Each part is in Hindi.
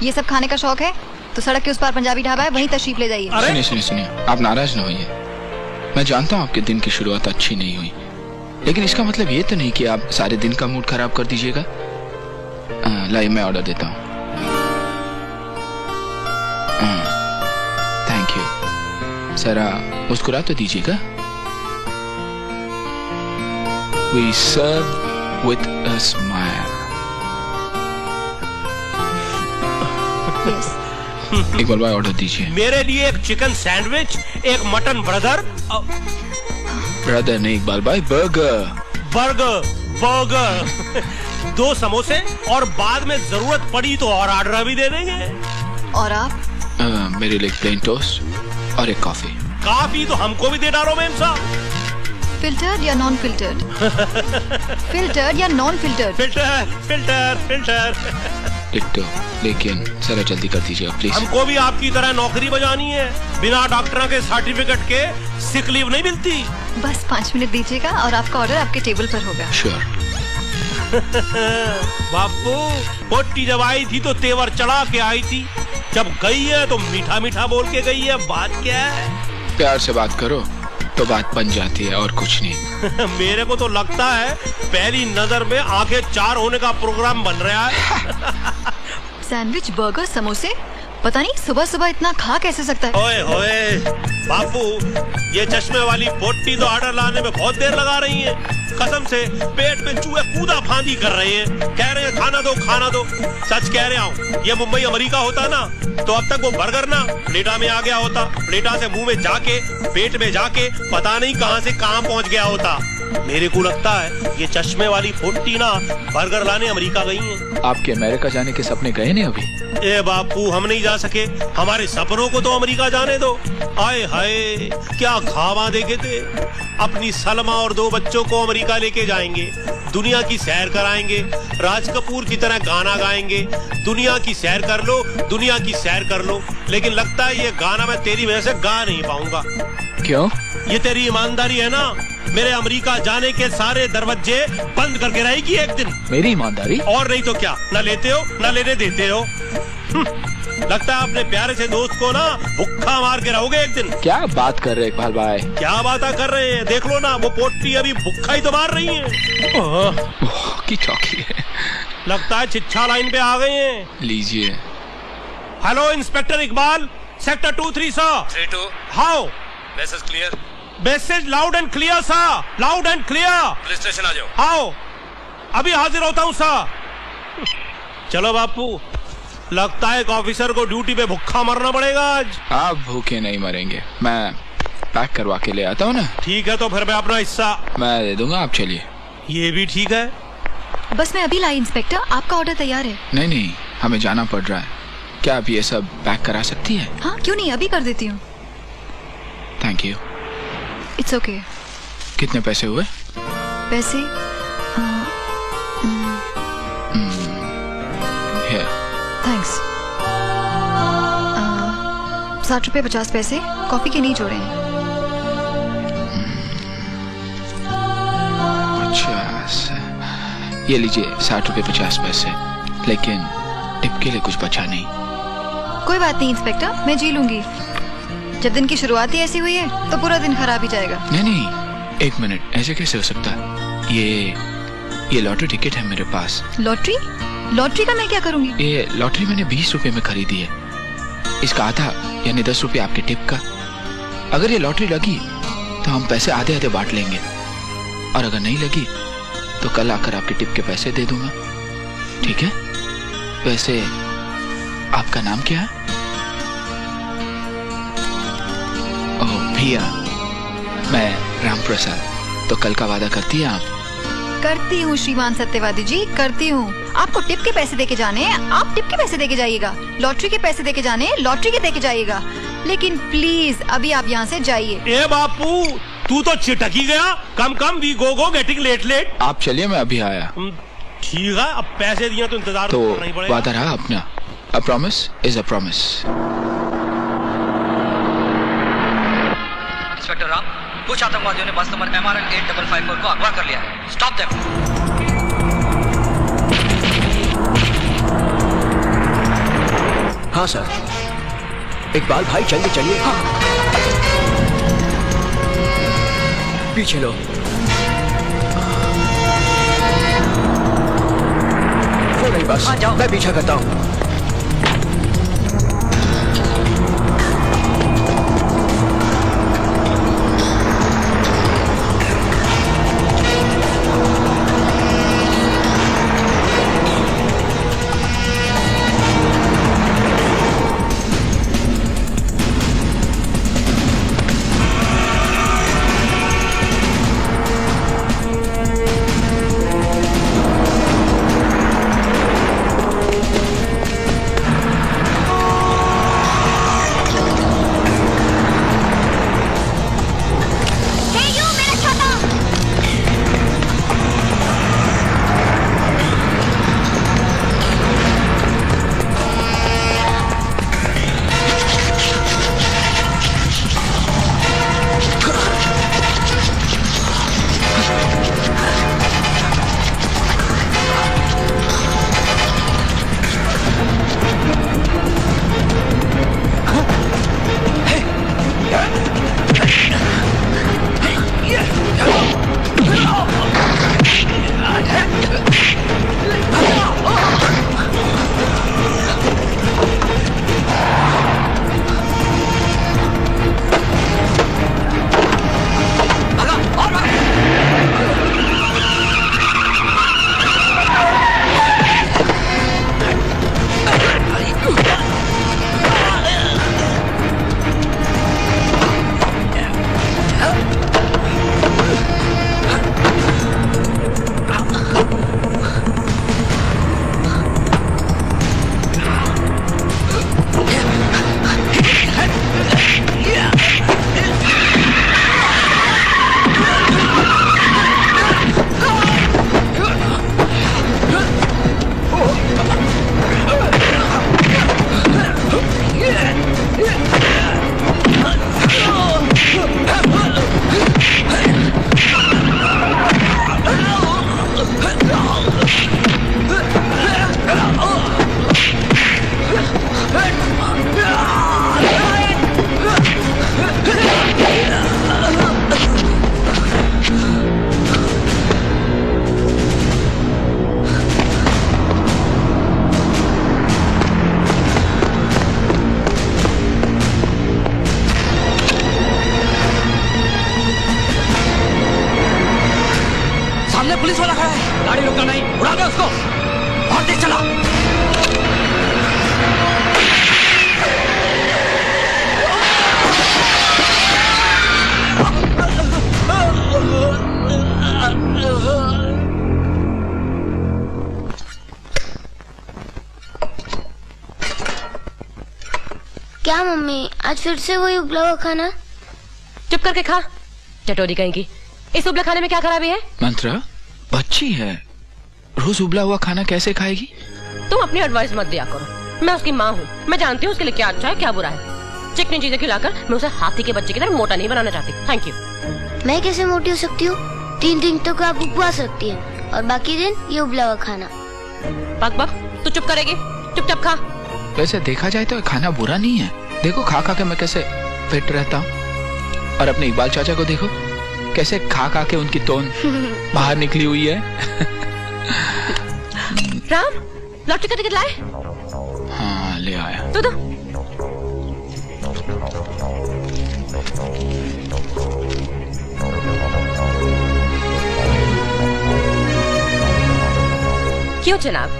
ये सब खाने का शौक है तो सड़क के उस पार पंजाबी ढाबा है, वहीं तशरीफ ले जाइए। सुनिए, आप नाराज ना होइए। मैं जानता हूँ आपके दिन की शुरुआत अच्छी नहीं हुई, लेकिन इसका मतलब ये तो नहीं कि आप सारे दिन का मूड खराब कर दीजिएगा। लाइए मैं ऑर्डर देता हूँ। Thank you. जरा मुस्कुरा तो दीजिएगा। We serve with a smile. Yes. एक बार ऑर्डर दीजिए। मेरे लिए एक चिकन सैंडविच, एक मटन ब्रदर नहीं इकबाल भाई, बर्गर 2 समोसे और बाद में जरूरत पड़ी तो और ऑर्डर भी दे देंगे। और आप? मेरे लिए प्लेन टोस्ट और एक कॉफी। कॉफी तो हमको भी दे डालो मैम साहब। फिल्टर्ड या नॉन फिल्टर्ड? फिल्टर्ड या नॉन फिल्टर्ड? फिल्टर। टिकटो, लेकिन जरा जल्दी कर दीजिएगा प्लीज। हमको भी आपकी तरह नौकरी बजानी है। बिना डॉक्टर के सर्टिफिकेट के सिक लीव नहीं मिलती। बस 5 मिनट दीजिएगा और आपका ऑर्डर आपके टेबल पर होगा। श्योर। बापू, पोटी जब आई थी तो तेवर चढ़ा के आई थी, जब गई है तो मीठा मीठा बोल के गई है। बात क्या है? प्यार से बात करो तो बात बन जाती है, और कुछ नहीं। मेरे को तो लगता है पहली नजर में आंखें 4 होने का प्रोग्राम बन रहा है। सैंडविच, बर्गर, समोसे, पता नहीं सुबह सुबह इतना खा कैसे सकता है। ओए होए बापू, ये चश्मे वाली पोटी तो ऑर्डर लाने में बहुत देर लगा रही है। कसम से पेट में चूहे कूदा फांदी कर रहे हैं। कह रहे हैं खाना दो। सच कह रहा हूँ, ये मुंबई अमेरिका होता ना तो अब तक वो बर्गर ना प्लेटा में आ गया होता। प्लेटा से मुंह में जाके पेट में जाके पता नहीं कहां से कहां पहुंच गया होता। मेरे को लगता है ये चश्मे वाली पोटी ना बर्गर लाने अमेरिका गई है। आपके अमेरिका जाने के सपने गए नहीं अभी? ए बापू, हम नहीं जा सके। हमारे सपनों को तो अमेरिका जाने दो। आए हाय, क्या ख्वाब देखे थे। अपनी सलमा और 2 बच्चों को अमेरिका लेके जाएंगे, दुनिया की सैर कराएंगे, राज कपूर की तरह गाना गाएंगे, दुनिया की सैर कर लो, दुनिया की सैर कर लो। लेकिन लगता है ये गाना मैं तेरी वजह से गा नहीं पाऊंगा। क्यों? ये तेरी ईमानदारी है ना। मेरे अमेरिका जाने के सारे दरवाजे बंद करके रहेगी एक दिन। मेरी ईमानदारी? और नहीं तो क्या, न लेते हो न लेने देते हो। लगता है अपने प्यारे से दोस्त को ना भुक्खा मार के रहोगे एक दिन। क्या बात कर रहे इकबाल भाई? क्या बात कर रहे हैं? देख लो ना, वो पोटी अभी भुक्खा ही तो मार रही है। की चौकी है। लगता है चिच्छा लाइन पे आ गए हैं। लीजिए। Hello inspector Iqbal, sector 23 sir. 32। How? Message clear. Message loud and clear sir, loud and clear. Police station आ जाओ। हाउ? अभी हाजिर होता हूँ सर। चलो बापू, लगता है एक ऑफिसर को ड्यूटी पे भूखा मरना पड़ेगा आज। आप भूखे नहीं मरेंगे, मैं पैक करवा के ले आता हूँ ना। ठीक है, तो फिर मैं अपना हिस्सा मैं दे दूंगा, आप चलिए। ये भी ठीक है। बस मैं अभी लाई इंस्पेक्टर, आपका ऑर्डर तैयार है। नहीं, हमें जाना पड़ रहा है। क्या आप ये सब पैक करा सकती है? हाँ क्यों नहीं, अभी कर देती हूँ। Thank you. It's okay. कितने पैसे हुए? पैसे? थैंक्स। 60 रुपए 50 पैसे, कॉफी के नहीं जोड़े हैं। 50। ये लीजिए 60 रुपए 50 पैसे, लेकिन टिप के लिए कुछ बचा नहीं। कोई बात नहीं इंस्पेक्टर, मैं जी लूंगी। जब दिन की शुरुआत ही ऐसी हुई है तो पूरा दिन खराब ही जाएगा। नहीं, 1 मिनट, ऐसे कैसे हो सकता है? ये लॉटरी टिकट है मेरे पास। लॉटरी का मैं क्या करूंगी? ये लॉटरी मैंने 20 रुपए में खरीदी है। इसका आधा यानी 10 रुपए आपके टिप का। अगर ये लॉटरी लगी तो हम पैसे आधे आधे बांट लेंगे, और अगर नहीं लगी तो कल आकर आपके टिप के पैसे दे दूंगा। ठीक है? वैसे आपका नाम क्या है? ओह भैया, मैं राम प्रसाद। तो कल का वादा करती है आप? करती हूँ श्रीमान सत्यवादी जी, करती हूँ। आपको टिप के पैसे देके जाने, आप टिप के पैसे देके जाइएगा। लॉटरी के पैसे देके जाने, लॉटरी के देके जाइएगा। लेकिन प्लीज अभी आप यहाँ से जाइए। ए बापू, तू तो चिटक ही गया। Come we go getting late. आप चलिए, मैं अभी आया। ठीक है, अब पैसे दिए तो इंतजार तो करना ही पड़ेगा। वादा रहा अपना। A promise is a promise. Inspector Ram, कुछ आतंकवादियों ने बस नंबर MRN 8554 को अगवा कर लिया है। Stop them. हाँ सर। इकबाल भाई जल्दी चलिए। हाँ। पीछे लो। वो नहीं बस। हाँ, जाओ। मैं पीछा करता हूँ। पुलिस वाला खड़ा है। गाड़ी रुकना नहीं, उड़ा दे उसको। बहुत तेज चला। क्या मम्मी, आज फिर से वही उबला हुआ खाना? चुप करके खा, चटोरी कहीं की। इस उबले खाने में क्या खराबी है? मंत्रा, बच्ची है, रोज उबला हुआ खाना कैसे खाएगी? तुम अपनी एडवाइस मत दिया करो। मैं उसकी माँ हूँ, मैं जानती हूँ उसके लिए क्या अच्छा है क्या बुरा है। चिकनी चीजें खिलाकर मैं उसे हाथी के बच्चे की तरह मोटा नहीं बनाना चाहती। Thank you. मैं कैसे मोटी हो सकती हूँ? 3 दिन तक आप उपवास रखती है और बाकी दिन ये उबला हुआ खाना। बक बक, तू चुप करेगी? चुपचाप खा। वैसे देखा जाए तो खाना बुरा नहीं है। देखो खा खा के मैं कैसे फिट रहता हूँ। और अपने इकबाल चाचा को देखो कैसे खा खा के उनकी तोन बाहर निकली हुई है। राम, लॉटरी का टिकट लाए? हाँ ले आया। तो क्यों जनाब,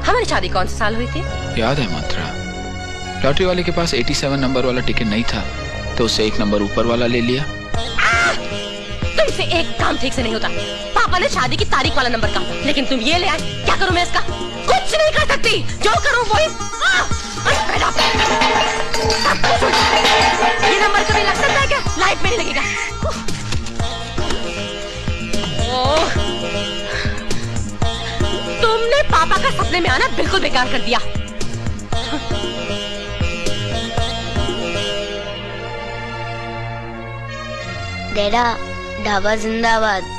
हमारी शादी कौन से साल हुई थी? याद है मंत्रा, लॉटरी वाले के पास 87 नंबर वाला टिकट नहीं था तो उससे 1 नंबर ऊपर वाला ले लिया। तुमसे एक काम ठीक से नहीं होता। पापा ने शादी की तारीख वाला नंबर कहा, लेकिन तुम ये ले आए। क्या करूं मैं इसका? कुछ नहीं कर सकती, जो करूं वही। ये नंबर कभी लग सकता है क्या? लाइफ में नहीं लगेगा। तुमने पापा का सपने में आना बिल्कुल बेकार कर दिया। डैडा, ढाबा जिंदाबाद।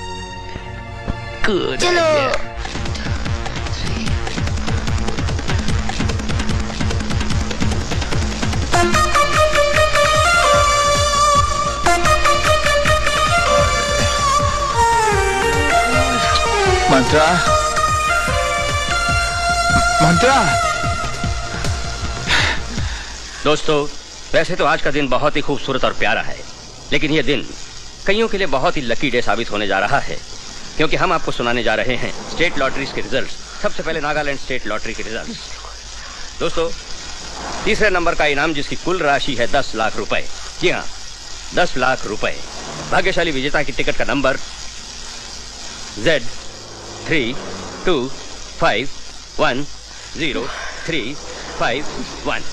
Good. चलो। मंत्रा, मंत्रा। दोस्तों, वैसे तो आज का दिन बहुत ही खूबसूरत और प्यारा है, लेकिन यह दिन कईयों के लिए बहुत ही लकी डे साबित होने जा रहा है, क्योंकि हम आपको सुनाने जा रहे हैं स्टेट लॉटरीज के रिजल्ट्स। सबसे पहले नागालैंड स्टेट लॉटरी के रिजल्ट्स। दोस्तों, तीसरे नंबर का इनाम जिसकी कुल राशि है 10 लाख रुपए। जी हाँ, 10 लाख रुपए। भाग्यशाली विजेता की टिकट का नंबर Z325103551।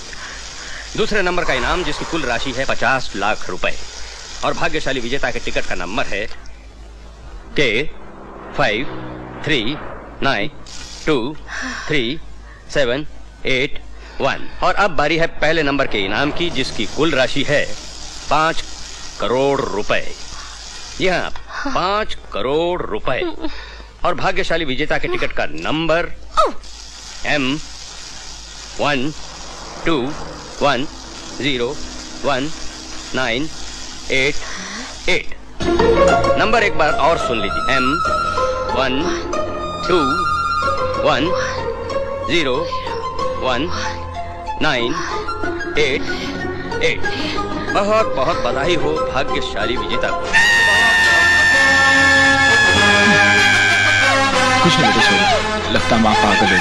दूसरे नंबर का इनाम जिसकी कुल राशि है 50 लाख रुपए। और भाग्यशाली विजेता के टिकट का नंबर है K53923781। और अब बारी है पहले नंबर के इनाम की जिसकी कुल राशि है 5 करोड़ रुपए। जी हाँ, 5 करोड़ रुपए। और भाग्यशाली विजेता के टिकट का नंबर M12101988। नंबर एक बार और सुन लीजिए, M12101988। बहुत बहुत बधाई हो भाग्यशाली विजेता को। कुछ नहीं बेटा, सॉरी, लगता माँ पागल हो गई।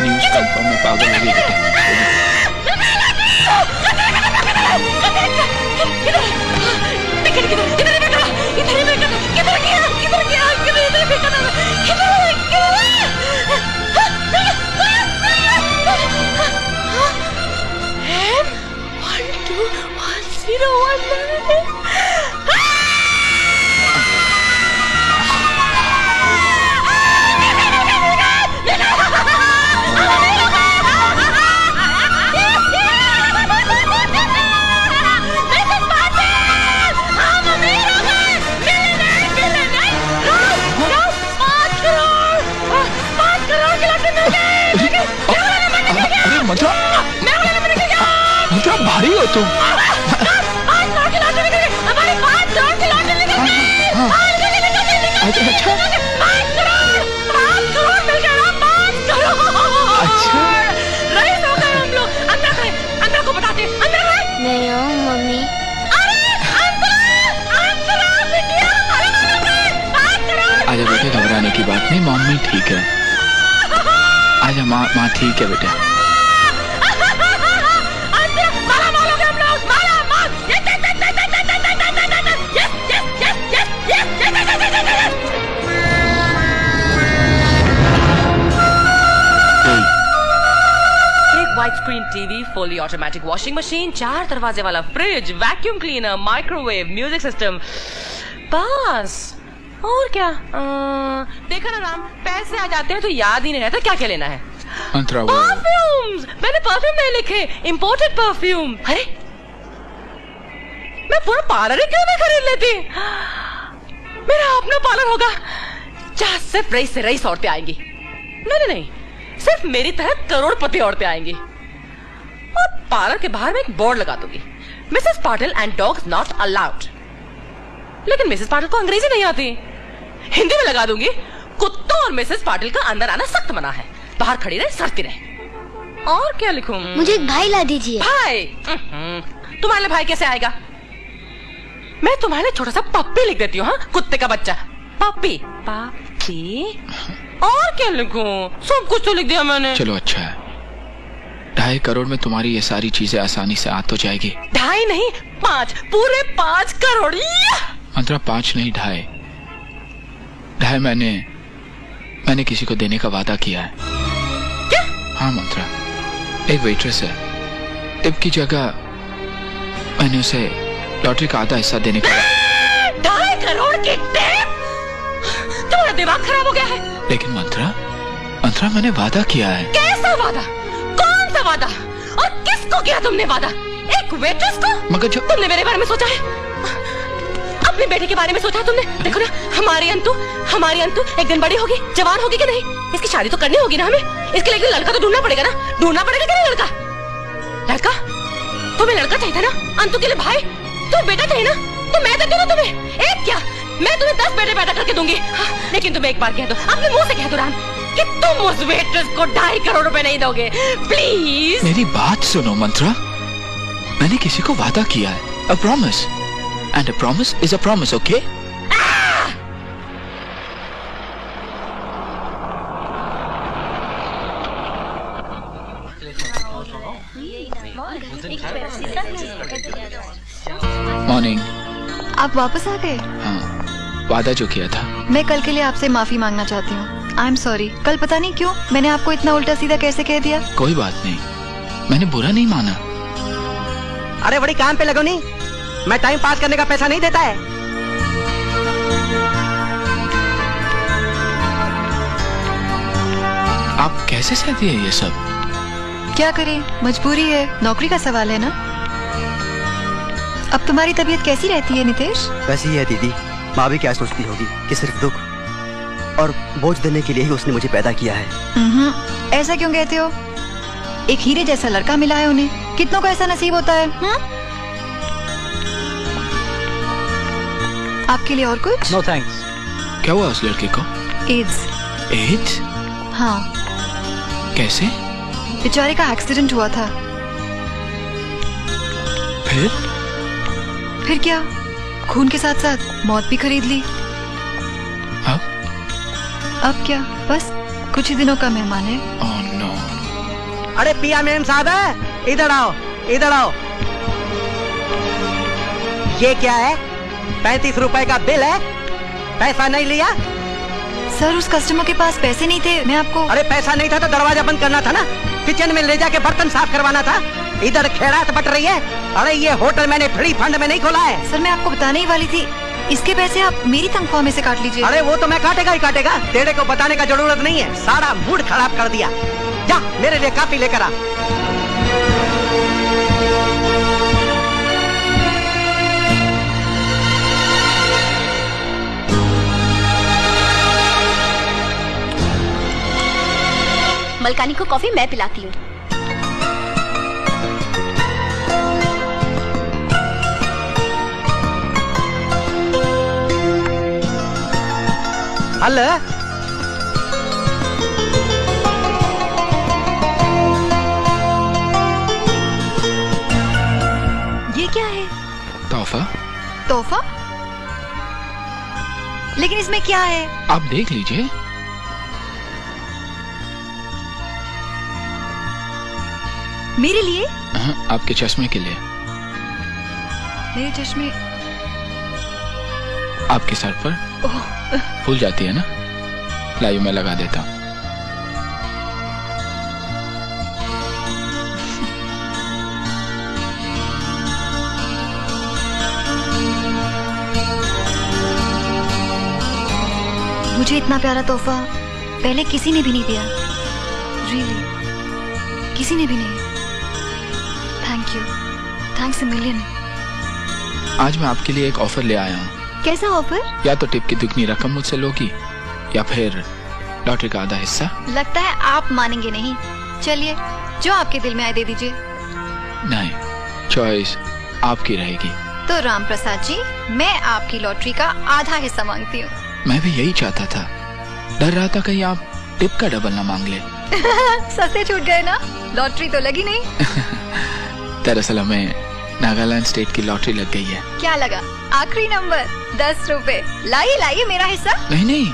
न्यूज़ कंफर्म में पागल हो गई बेटा। मंत्रा, मंत्रा भारी हो तुम। अच्छा अच्छा अच्छा, अंदर को बताते, अंदर नहीं हो मम्मी। आजा बेटे, घबराने की बात नहीं, मम्मी ठीक है। आजा माँ ठीक है बेटा। Wide screen TV, fully automatic washing machine, 4 दरवाजे वाला fridge, vacuum cleaner, microwave, music system, बस। और क्या? देखा ना राम, पैसे आ जाते हैं तो याद ही नहीं रहता क्या क्या लेना है। मंत्रा, वो परफ्यूम्स, मैंने परफ्यूम नहीं लिखे, इंपोर्टेड परफ्यूम। अरे मैं पूरा पार्लर ही क्यों नहीं खरीद लेती? मेरा अपना पार्लर होगा जहाँ सिर्फ रईस से रईस औरतें आएंगी। नहीं नहीं, सिर्फ मेरी तरह करोड़पति औरतें आएंगी। और पार्लर के बाहर में एक बोर्ड लगा दूंगी, Mrs Patil and dogs not allowed. लेकिन मिसेस पाटिल को अंग्रेजी नहीं आती, हिंदी में लगा दूंगी, कुत्तों और मिसेस पाटिल का अंदर आना सख्त मना है, बाहर खड़ी रहे, सड़ती रहे। और क्या लिखूं? मुझे एक भाई ला दीजिए। भाई? तुम्हारे लिए भाई कैसे आएगा? मैं तुम्हारे लिए छोटा सा पप्पी लिख देती हूँ। हाँ, कुत्ते का बच्चा, पप्पी। पप्पी? और क्या लिखूं? सब कुछ तो लिख दिया मैंने। चलो अच्छा है, 2.5 करोड़ में तुम्हारी ये सारी चीजें आसानी से आ तो जाएगी। 2.5 नहीं, 5, पूरे 5 करोड़। मंत्रा 5 नहीं, 2.5 मैंने किसी को देने का वादा किया है। क्या? हाँ मंत्रा, एक वेट्रेस है, टिप की जगह मैंने उसे लॉटरी का आधा हिस्सा देने का। 2.5 करोड़ की टिप? तुम्हारा दिमाग खराब हो गया है। लेकिन मंत्रा मैंने वादा किया है। कैसा वादा? कौन सा वादा? और किसको किया तुमने वादा? एक वेट्रेस को? मगर जो तुमने मेरे बारे में सोचा है? अब अपने बेटे के बारे में सोचा तुमने? देखो ना, हमारी अंतु एक दिन बड़ी होगी, जवान होगी कि नहीं? इसकी शादी तो करनी होगी ना हमें। इसके लिए लड़का तो ढूंढना पड़ेगा ना, ढूंढना पड़ेगा कि नहीं? लड़का तुम्हें लड़का चाहिए था ना अंतु के लिए? भाई तुम्हें बेटा चाहिए ना, तो मैं देती हूँ तुम्हें। एक क्या, मैं तुम्हें 10 बेटे पैदा करके दूंगी। हाँ, लेकिन तुम एक बार कह दो, अपने मुंह से कह दो राम, कि तुम उस वेट्रेस को 2.5 करोड़ रुपए नहीं दोगे, प्लीज। मेरी बात सुनो मंत्रा, मैंने किसी को वादा किया है, a promise, and a promise is a promise, okay? Morning. आप वापस आ गए? हाँ, वादा जो किया था। मैं कल के लिए आपसे माफी मांगना चाहती हूँ। I am sorry. कल पता नहीं क्यों मैंने आपको इतना उल्टा सीधा कैसे कह दिया। कोई बात नहीं, मैंने बुरा नहीं माना। अरे बड़ी काम पे लगो नहीं, मैं टाइम पास करने का पैसा नहीं देता है। आप कैसे सहती है ये सब? क्या करें, मजबूरी है, नौकरी का सवाल है ना। अब तुम्हारी तबीयत कैसी रहती है नितेश? वैसी ही है दीदी। माँ भी क्या सोचती होगी कि सिर्फ दुख और बोझ देने के लिए ही उसने मुझे पैदा किया है। ऐसा क्यों कहते हो? एक हीरे जैसा लड़का मिला है उन्हें, कितनों को ऐसा नसीब होता है। आपके लिए और कुछ? No thanks. क्या हुआ उस लड़के को? एड्स। एड्स? हाँ। कैसे? बेचारे का एक्सीडेंट हुआ था। फिर क्या, खून के साथ साथ मौत भी खरीद ली। अब क्या, बस कुछ ही दिनों का मेहमान है। Oh no. अरे पिया मेम साहब है, इधर आओ, इधर आओ। ये क्या है? 35 रुपए का बिल है, पैसा नहीं लिया? सर, उस कस्टमर के पास पैसे नहीं थे, मैं आपको। अरे पैसा नहीं था तो दरवाजा बंद करना था ना, किचन में ले जाके बर्तन साफ करवाना था। इधर खेड़ात बट रही है। अरे ये होटल मैंने फ्री फंड में नहीं खोला है। सर, मैं आपको बताने ही वाली थी, इसके पैसे आप मेरी तनख्वाह में से काट लीजिए। अरे वो तो मैं काटेगा ही काटेगा, तेरे को बताने का जरूरत नहीं है, सारा मूड खराब कर दिया। जा मेरे लिए काफी लेकर आ। मलकानी को कॉफी मैं पिलाती हूँ। हेलो, ये क्या है? तोहफा। तोहफा? लेकिन इसमें क्या है? आप देख लीजिए। मेरे लिए? हाँ, आपके चश्मे के लिए। मेरे चश्मे? आपके सर पर फूल जाती है ना, लाइव में लगा देता हूँ। मुझे इतना प्यारा तोहफा पहले किसी ने भी नहीं दिया। रियली, किसी ने भी नहीं। Thank you, thanks a million. आज मैं आपके लिए एक ऑफर ले आया हूँ। कैसा ऑफर? या तो टिप की दुगनी रकम मुझसे लोगी, या फिर लॉटरी का आधा हिस्सा। लगता है आप मानेंगे नहीं। चलिए, जो आपके दिल में आए दे दीजिए। नहीं, चॉइस आपकी रहेगी। तो राम प्रसाद जी, मैं आपकी लॉटरी का आधा हिस्सा मांगती हूँ। मैं भी यही चाहता था, डर रहा था कहीं आप टिप का डबल ना मांग ले। सस्ते छूट गए ना, लॉटरी तो लगी नहीं। दरअसल हमें नागालैंड स्टेट की लॉटरी लग गई है। क्या लगा? आखिरी नंबर 10 रुपए। लाइए लाइए मेरा हिस्सा। नहीं नहीं,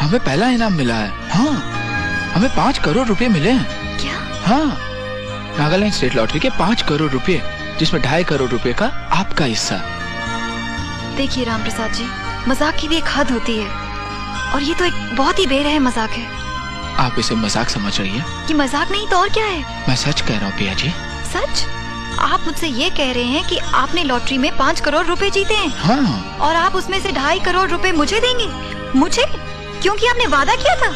हमें पहला इनाम मिला है। हाँ, हमें 5 करोड़ रुपए मिले हैं। क्या? हाँ, नागालैंड स्टेट लॉटरी के 5 करोड़ रुपए, जिसमें 2.5 करोड़ रुपए का आपका हिस्सा। देखिए राम प्रसाद जी, मजाक की भी एक हद होती है, और ये तो एक बहुत ही बेरहम मजाक है। आप इसे मजाक समझ रही है? ये मजाक नहीं तो और क्या है? मैं सच कह रहा हूँ पिया जी। सच? आप मुझसे ये कह रहे हैं कि आपने लॉटरी में 5 करोड़ रुपए जीते हैं? हाँ। और आप उसमें से 2.5 करोड़ रुपए मुझे देंगे? मुझे? क्योंकि आपने वादा किया था।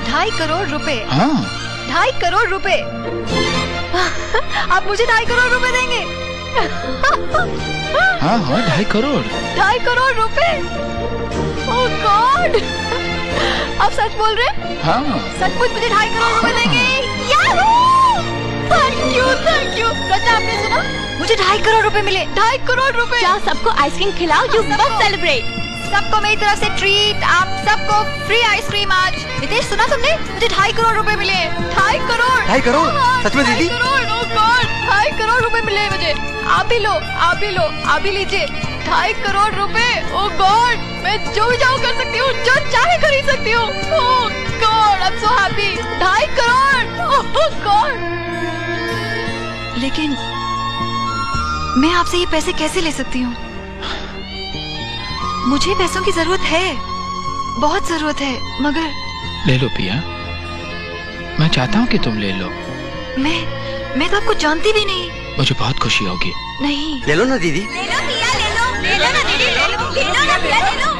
2.5 करोड़ रुपए? हाँ। 2.5 करोड़ रुपए। आप मुझे 2.5 करोड़ रुपए देंगे? हाँ हाँ 2.5 करोड़। 2.5 करोड़ रुपए? ओह गॉड, आप सच बोल रहे हैं? हाँ सचमुच मुझे 2.5 करोड़ रुपए देंगे? Thank you. रचा, आपने सुना? मुझे 2.5 करोड़ रुपए मिले। 2.5 करोड़ रुपए। जाओ सबको आइसक्रीम खिलाओ, यू मस्ट सेलिब्रेट। सबको मेरी तरफ से ट्रीट, आप सबको फ्री आइसक्रीम आज। नितेश, सुना तुमने? मुझे 2.5 करोड़ रुपए मिले। 2.5 करोड़। 2.5 करोड़? हाँ, सच में दीदी? 2.5 करोड़, ओह गॉड, 2.5 करोड़ रुपए मिले मुझे। आप भी लो, आप भी लीजिए। 2.5 करोड़ रुपए, ओह गॉड, मैं जो भी चाहूँ कर सकती हूँ, जो चाहे खरीद सकती हूँ। Oh God, I am so happy. 2.5 crore, oh God. लेकिन मैं आपसे ये पैसे कैसे ले सकती हूँ? मुझे पैसों की जरूरत है, बहुत जरूरत है, मगर ले लो पिया, मैं चाहता हूँ कि तुम ले लो। मैं तो आपको जानती भी नहीं। मुझे बहुत खुशी होगी। नहीं, ले लो ना दीदी। ले लो ना दीदी, ले लो ना भैया, ले लो।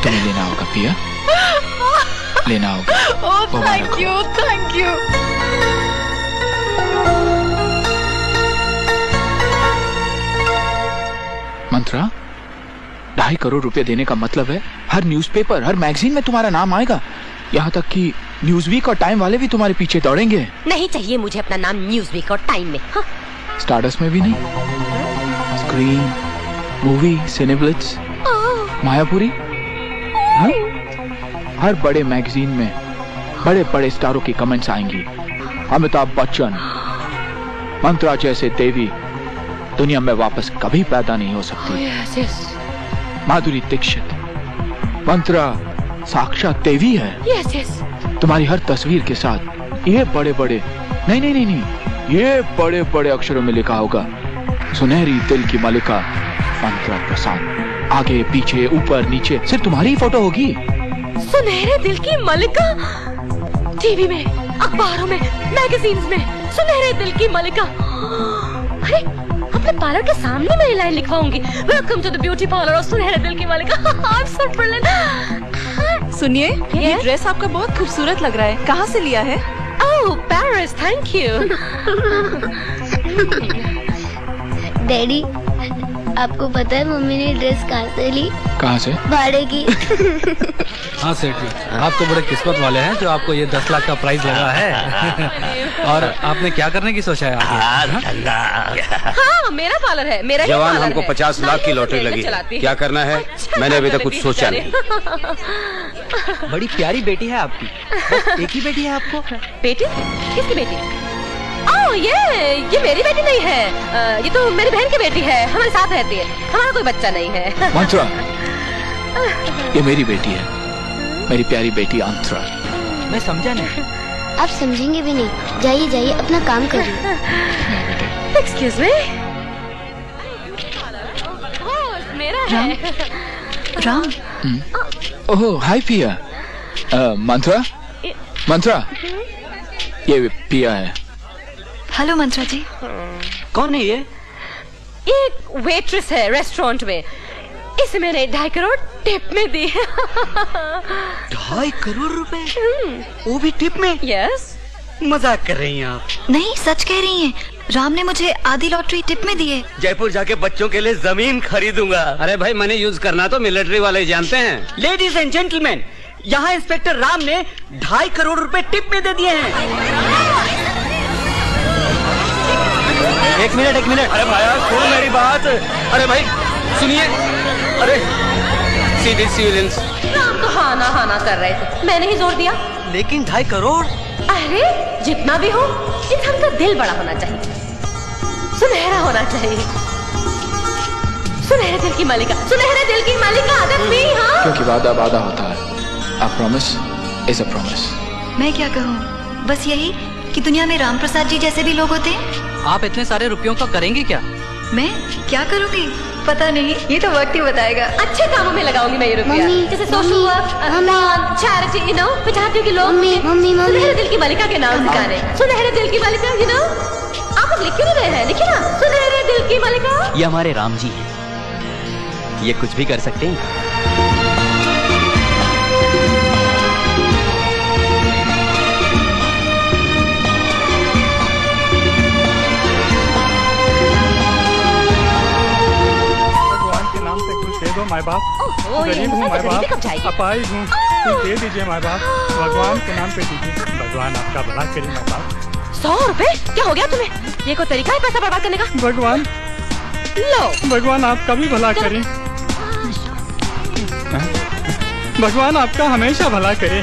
तुम्हें लेना होगा पिया, लेना होगा। Oh thank you. Mantra, 2.5 crore रुपए देने का मतलब है हर न्यूज़पेपर, हर मैगजीन में तुम्हारा नाम आएगा। यहाँ तक कि न्यूज़वीक और टाइम वाले भी तुम्हारे पीछे दौड़ेंगे। नहीं चाहिए मुझे अपना नाम न्यूज़वीक और टाइम में। हाँ। स्टारडस्ट में भी नहीं, स्क्रीन, मूवी, सिनेब्लिट्स, मायापुरी, हाँ? हर बड़े मैगजीन में बड़े बड़े स्टारों की कमेंट्स आएंगी। अमिताभ बच्चन, मंत्रा जैसे देवी दुनिया में वापस कभी पैदा नहीं हो सकती। माधुरी दीक्षित, मंत्रा साक्षात देवी है। तुम्हारी हर तस्वीर के साथ ये बड़े बड़े नहीं, ये बड़े बड़े अक्षरों में लिखा होगा, सुनहरी दिल की मलिका मंत्रा प्रसाद। आगे पीछे ऊपर नीचे सिर्फ तुम्हारी ही फोटो होगी। सुनहरे दिल की मलिका, टीवी में, अखबारों में, मैगजीन्स में, सुनहरे दिल की मलिका। अरे अपने पार्लर के सामने मैं ये लाइन लिखवाऊंगी, welcome to the beauty parlour of सुनहरे दिल की मलिका। I'm so brilliant। सुनिए, ये ड्रेस आपका बहुत खूबसूरत लग रहा है, कहाँ से लिया है? ओह पेरिस, थैंक यू। डैडी, आपको पता है मम्मी ने ड्रेस कहाँ से ली? कहाँ से? भाड़े की। हाँ सेठ जी, आप तो बड़े किस्मत वाले हैं जो आपको ये 10 लाख का प्राइस लगा है। और आपने क्या करने की सोचा है आगे? हाँ मेरा पार्लर है, मेरा जवान, ही पार्लर हमको है। 50 लाख की लॉटरी लगी है, क्या करना है? मैंने अभी तक कुछ सोचा नहीं। बड़ी प्यारी बेटी है आपकी। बस एक ही बेटी है आपको? बेटी? किसकी बेटी? ओह ये मेरी बेटी नहीं है, ये तो मेरी बहन की बेटी है, हमारे साथ रहती है, हमारा कोई बच्चा नहीं है। मंत्रा, ये मेरी बेटी है, मेरी प्यारी बेटी अंतरा। मैं समझा नहीं। आप समझेंगे भी नहीं। जाइए जाइए, अपना काम करिए। नहीं बेटे, एक्सक्यूज मी, मेरा है। राम, ओह हाय पिया। मंत्रा, ये पिया है। हेलो मंत्रा जी। कौन है ये? एक वेट्रेस है रेस्टोरेंट में, इसे मैंने 2.5 करोड़ टिप में दी। 2.5 करोड़ रुपए? वो भी टिप में? यस। मजाक कर रही हैं आप? नहीं, सच कह रही हैं। राम ने मुझे आधी लॉटरी टिप में दी है। जयपुर जाके बच्चों के लिए जमीन खरीदूंगा। अरे भाई, मैंने यूज करना तो मिलिट्री वाले जानते हैं। लेडीज एंड जेंटलमैन, यहाँ इंस्पेक्टर राम ने 2.5 करोड़ रुपए टिप में दे दिए हैं। एक मिनट। अरे भाई सुनो मेरी बात। अरे भाई सुनिए। अरे सीधे सिविलियंस। राम तो हाना कर रहे थे, मैंने ही जोर दिया। लेकिन 2.5 करोड़? अरे जितना भी हो, इंसान का दिल बड़ा होना चाहिए, सुनहरा होना चाहिए। सुनहरे दिल की मालिका, सुनहरे दिल की मालिका आदत भी। हाँ, क्योंकि वादा वादा होता है, a promise is a promise। मैं क्या कहूँ, बस यही कि दुनिया में राम प्रसाद जी जैसे भी लोग होते हैं। आप इतने सारे रुपयों का करेंगे क्या? मैं क्या करूँगी पता नहीं, ये तो वक्त ही बताएगा। अच्छे कामों में लगाऊंगी मैं ये रुपया, मम्मी, जैसे सोशल मम्मी, वर्क, दान, चैरिटी, यू नो। मैं चाहती हूँ कि लोग मम्मी। सुनहरे दिल की मालिका के नाम सिखाने। सुनहरे दिल की मालिका, यू नो। आप लोग लिख क्यों नहीं रहे हैं? लिखिए ना, सुनहरे दिल की मालिका। ये हमारे राम जी हैं, ये कुछ भी कर सकते हैं। माँ बाप, ओहो, ये गरीब हूँ हिम्मत माँ तो गरीबी कब बाप, जाएगी? अपाहिज हूँ, कुछ दे दीजिए माँ बाप, भगवान के नाम पे दीजिए, भगवान आपका भला करे माँ बाप। 100 रुपए? क्या हो गया तुम्हें? ये कोई तरीका है पैसा बर्बाद करने का? भगवान, लो। भगवान आपका भी भला करे, भगवान आपका हमेशा भला करे।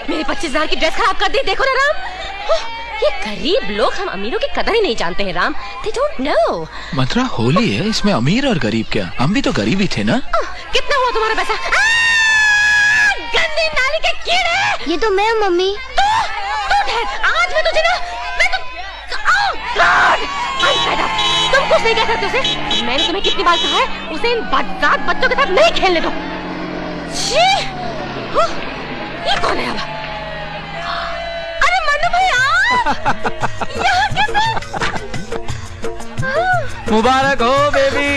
मेरी 25,000 की ड्रेस खराब कर दी, देखो ना राम। ये गरीब लोग हम अमीरों की कदर ही नहीं जानते हैं राम। They don't know। मंत्रा, होली है, इसमें अमीर और गरीब क्या, हम भी तो गरीब ही थे ना। कितना हुआ तुम्हारा पैसा? गंदी नाली के कीड़े। ये तो मैं हूँ मम्मी। तू ठहर, आज मैं तुझे ना, मैं तो तुम कुछ नहीं कह सकते उसे। मैंने तुम्हें कितनी बार कहा है उसे इन बदजात बच्चों के साथ नहीं खेलने दो। ये कौन है अब? अरे मन्नू भैया, यहाँ कैसे? मुबारक हो बेबी,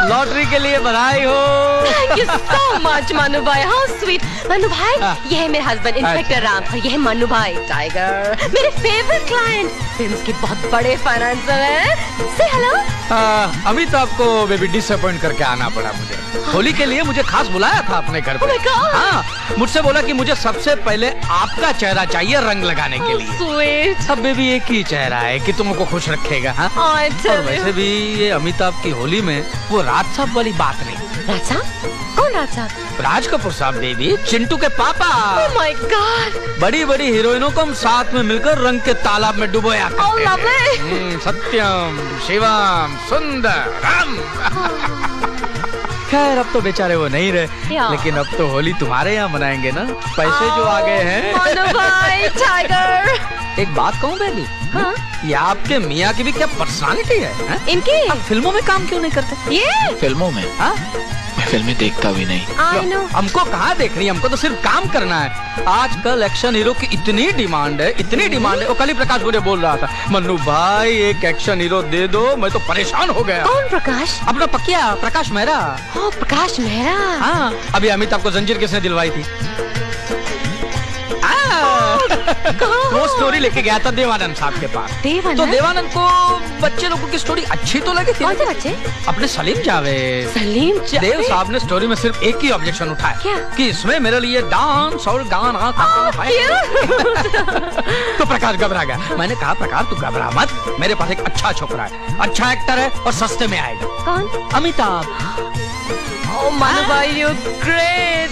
लॉटरी के लिए बधाई हो। Thank you so much Mannu भाई, how sweet। मन्नू भाई, ये है मेरे हस्बैंड इंस्पेक्टर राम और ये है मन्नू भाई टाइगर, मेरे फेवरेट क्लाइंट, फिल्म्स के बहुत बड़े फाइनेंसर हैं। Say hello। अभी तो आपको बेबी डिसअपॉइंट करके आना पड़ा मुझे। होली के लिए मुझे खास बुलाया था अपने घर पे। Oh my God। हाँ, मुझसे बोला कि मुझे सबसे पहले आपका चेहरा चाहिए रंग लगाने के लिए। Sweet। सब बेबी एक ही चेहरा है कि तुमको खुश रखेगा। हाँ? I tell और वैसे you। भी ये अमिताभ की होली में वो राज साहब वाली बात नहीं। राज साहब? कौन राज साहब? राज कपूर साहब बेबी, चिंटू के पापा। Oh my God। बड़ी बड़ी हीरोइनों को हम साथ में मिलकर रंग के तालाब में डुबोया करते Oh, lovely। हैं। सत्यम, शिवम, सुंदरम। खैर अब तो बेचारे वो नहीं रहे, या। लेकिन अब तो होली तुम्हारे यहाँ मनाएंगे ना, पैसे जो आ गए हैं। मन्नू भाई टाइगर। एक बात कहूँ बेबी, हाँ? ये आपके मियाँ की भी क्या पर्सनालिटी है, हैं? इनकी? आप फिल्मों में काम क्यों नहीं करते? ये? फिल्मों में? हाँ? मैं फिल्में देखता भी नहीं। I know। हमको कहाँ देख रही है, हमको तो सिर्फ काम करना है। आजकल एक्शन हीरो की इतनी डिमांड है, इतनी डिमांड है। वो कल ही प्रकाश मुझे बोल रहा था, मन्नू भाई एक एक्शन हीरो दे दो, मैं तो परेशान हो गया। कौन प्रकाश? अपना पकिया प्रकाश मेहरा। ओ प्रकाश मेहरा। हाँ, अभी अमिताभ को जंजीर किसने दिलवाई थी? वो स्टोरी लेके गया था देवानंद साहब के पास। देवानंद? तो देवानंद को बच्चे लोगों की स्टोरी अच्छी तो लगी थी। कौन से बच्चे? अपने सलीम जावेद। सलीम जावेद? देव साहब ने स्टोरी में सिर्फ एक ही ऑब्जेक्शन उठाया। क्या? कि इसमें मेरे लिए डांस और गाना तो प्रकाश घबरा गया। मैंने कहा प्रकाश तू घबरा मत, मेरे पास एक अच्छा छोकरा है, अच्छा एक्टर है और सस्ते में आएगा। कौन? Amitabh. Oh, Manu, you great।